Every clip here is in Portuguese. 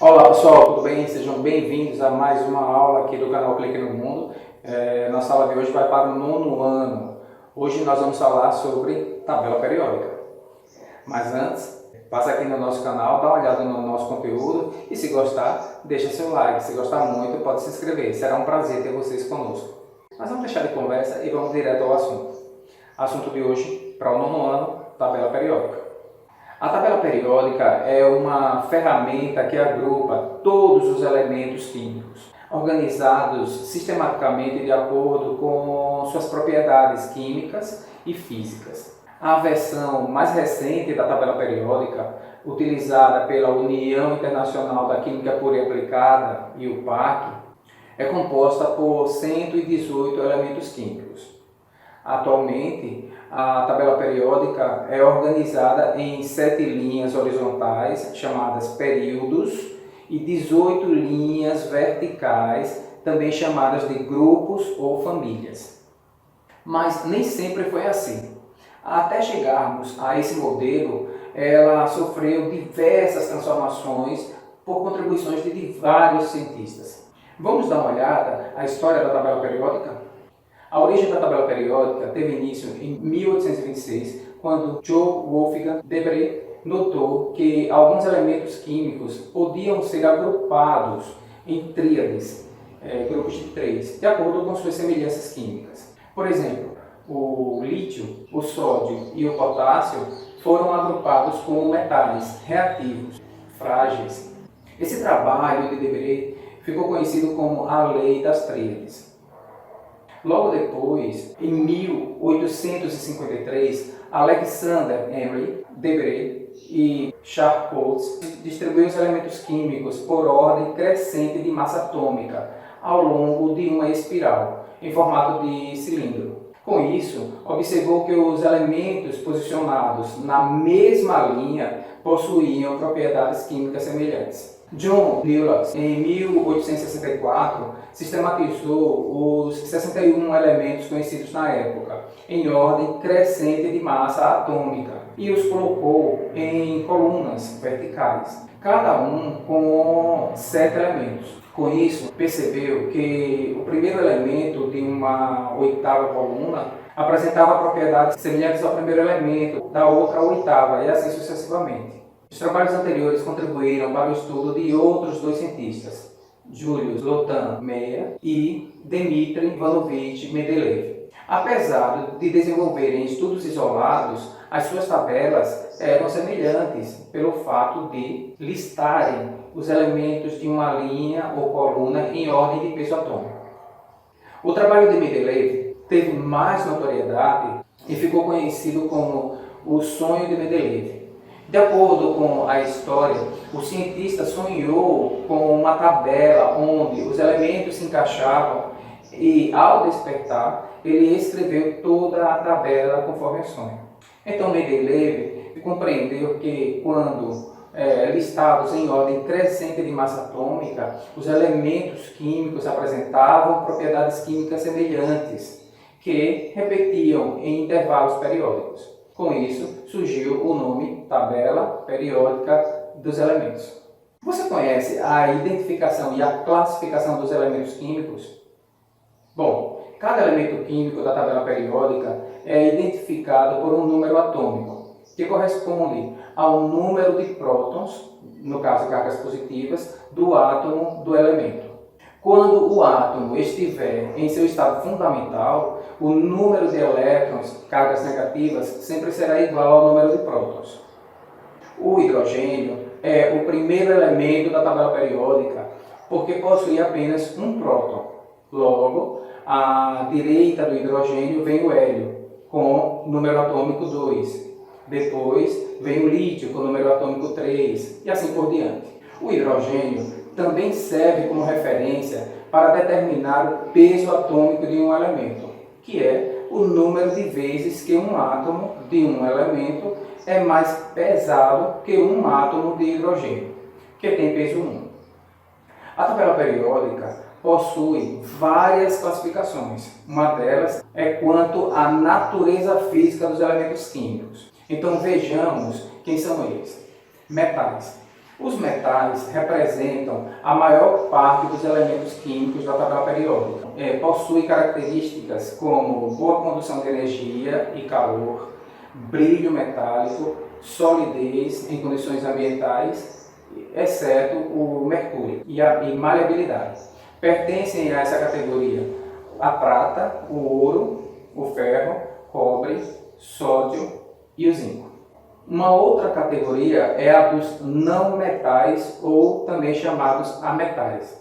Olá pessoal, tudo bem? Sejam bem-vindos a mais uma aula aqui do canal Clique no Mundo. Nossa aula de hoje vai para o 9º ano. Hoje nós vamos falar sobre tabela periódica. Mas antes, passa aqui no nosso canal, dá uma olhada no nosso conteúdo e se gostar, deixa seu like. Se gostar muito, pode se inscrever. Será um prazer ter vocês conosco. Mas vamos deixar de conversa e vamos direto ao assunto. Assunto de hoje, para o 9º ano, tabela periódica. A tabela periódica é uma ferramenta que agrupa todos os elementos químicos, organizados sistematicamente de acordo com suas propriedades químicas e físicas. A versão mais recente da tabela periódica, utilizada pela União Internacional da Química Pura e Aplicada e o PAC, é composta por 118 elementos químicos. Atualmente, a tabela periódica é organizada em 7 linhas horizontais, chamadas períodos, e 18 linhas verticais, também chamadas de grupos ou famílias. Mas nem sempre foi assim. Até chegarmos a esse modelo, ela sofreu diversas transformações por contribuições de vários cientistas. Vamos dar uma olhada à história da tabela periódica? A origem da tabela periódica teve início em 1826, quando Johann Wolfgang Debré notou que alguns elementos químicos podiam ser agrupados em tríades, grupos de 3, de acordo com suas semelhanças químicas. Por exemplo, o lítio, o sódio e o potássio foram agrupados como metais reativos, frágeis. Esse trabalho de Debré ficou conhecido como a Lei das Tríades. Logo depois, em 1853, Alexander Henry Debré e Charcot distribuíram os elementos químicos por ordem crescente de massa atômica ao longo de uma espiral, em formato de cilindro. Com isso, observou que os elementos posicionados na mesma linha possuíam propriedades químicas semelhantes. John Lewis, em 1864, sistematizou os 61 elementos conhecidos na época, em ordem crescente de massa atômica, e os colocou em colunas verticais, cada um com 7 elementos. Com isso, percebeu que o primeiro elemento de uma 8ª coluna apresentava propriedades semelhantes ao primeiro elemento da outra 8ª, e assim sucessivamente. Os trabalhos anteriores contribuíram para o estudo de outros 2 cientistas, Julius Lotan Meyer e Dmitry Ivanovich Mendeleev. Apesar de desenvolverem estudos isolados, as suas tabelas eram semelhantes pelo fato de listarem os elementos de uma linha ou coluna em ordem de peso atômico. O trabalho de Mendeleev teve mais notoriedade e ficou conhecido como o sonho de Mendeleev. De acordo com a história, o cientista sonhou com uma tabela onde os elementos se encaixavam e, ao despertar, ele escreveu toda a tabela conforme o sonho. Então, Mendeleev compreendeu que, quando listados em ordem crescente de massa atômica, os elementos químicos apresentavam propriedades químicas semelhantes, que repetiam em intervalos periódicos. Com isso, surgiu o nome tabela periódica dos elementos. Você conhece a identificação e a classificação dos elementos químicos? Bom, cada elemento químico da tabela periódica é identificado por um número atômico, que corresponde ao número de prótons, no caso cargas positivas, do átomo do elemento. Quando o átomo estiver em seu estado fundamental, o número de elétrons, cargas negativas, sempre será igual ao número de prótons. O hidrogênio é o primeiro elemento da tabela periódica, porque possui apenas um próton. Logo, à direita do hidrogênio vem o hélio, com número atômico 2. Depois vem o lítio, com número atômico 3, e assim por diante. O hidrogênio também serve como referência para determinar o peso atômico de um elemento, que é o número de vezes que um átomo de um elemento é mais pesado que um átomo de hidrogênio, que tem peso 1. A tabela periódica possui várias classificações. Uma delas é quanto à natureza física dos elementos químicos. Então vejamos quem são eles. Metais. Os metais representam a maior parte dos elementos químicos da tabela periódica. Possui características como boa condução de energia e calor, brilho metálico, solidez em condições ambientais, exceto o mercúrio, e maleabilidade. Pertencem a essa categoria a prata, o ouro, o ferro, cobre, sódio e o zinco. Uma outra categoria é a dos não metais, ou também chamados ametais.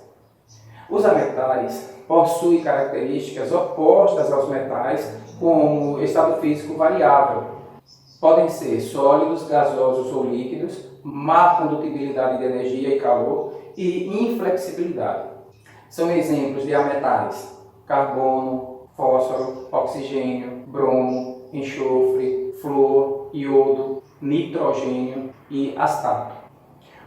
Os ametais possuem características opostas aos metais, como estado físico variável. Podem ser sólidos, gasosos ou líquidos, má condutibilidade de energia e calor e inflexibilidade. São exemplos de ametais: carbono, fósforo, oxigênio, bromo, enxofre, flúor, iodo, nitrogênio e astato.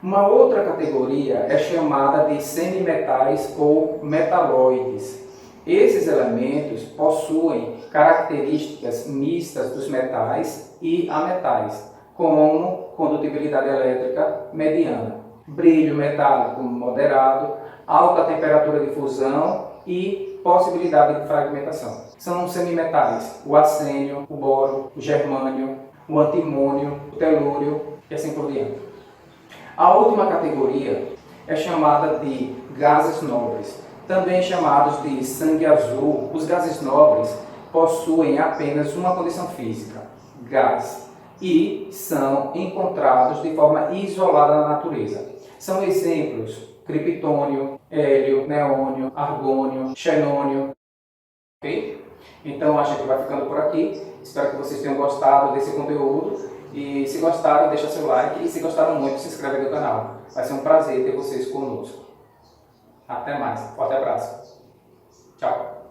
Uma outra categoria é chamada de semimetais ou metalóides. Esses elementos possuem características mistas dos metais e ametais, como condutibilidade elétrica mediana, brilho metálico moderado, alta temperatura de fusão e possibilidade de fragmentação. São semimetais: o arsênio, o boro, o germânio, o antimônio, o telúrio e assim por diante. A última categoria é chamada de gases nobres, também chamados de sangue azul. Os gases nobres possuem apenas uma condição física, gás, e são encontrados de forma isolada na natureza. São exemplos: criptônio, hélio, neônio, argônio, xenônio. Ok? Então a gente vai ficando por aqui. Espero que vocês tenham gostado desse conteúdo. E se gostaram, deixa seu like. E se gostaram muito, se inscreve no canal. Vai ser um prazer ter vocês conosco. Até mais. Forte abraço.